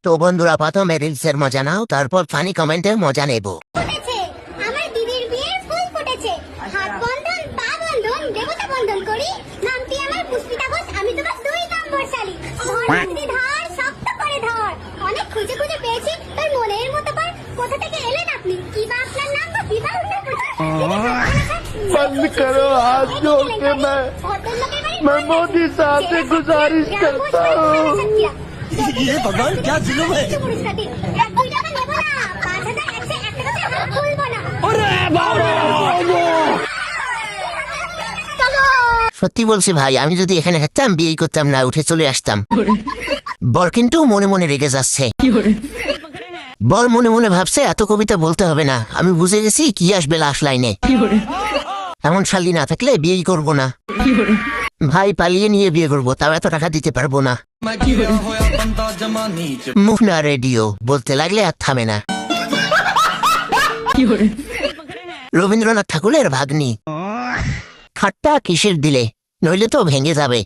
তো বন্ধুরা, প্রথমে রিলসের মজা নাও, তারপর ফানি কমেন্টের মজা নেব। ফুটেছে আমার দিদির বিয়ের ফুল ফুটেছে, হাত বন্ধন পা বন্ধন দেবতা বন্ধন করি, নামটি আমার পুষ্পিতা ঘোষ, আমি তোমার 2 নম্বর শালী। ধর ধর শক্ত করে ধর, অনেক খুঁজে খুঁজে পেয়েছি তোর মনের মতো কর। কোথা থেকে এলেন আপনি, কি বা আপনার নাম বা বিবাহ बंद करो हाथ जोड़ के मैं मोदी साहब से गुजारिश करता हूँ। ये भगवान क्या जुलूम है। সত্যি বলছি ভাই, আমি যদি এখানে থাকতাম বিয়ে করতাম না, উঠে চলে আসতাম। বর কিন্তু মনে মনে রেগে যাচ্ছে। বর মনে মনে ভাবছে এত কবিতা বলতে হবে না, আমি বুঝে গেছি কি আসবে লাস্ট লাইনে। এমন শালী না থাকলে বিয়ে করব না ভাই, পালিয়ে নিয়ে বিয়ে করবো, তাও এত টাকা দিতে পারবো না। মুখ না রেডিও বলতে লাগলে আর থামে না। রবীন্দ্রনাথ ঠাকুরের ভাগ্নি, খাটটা কিসের দিলে, নইলে তো ভেঙে যাবে।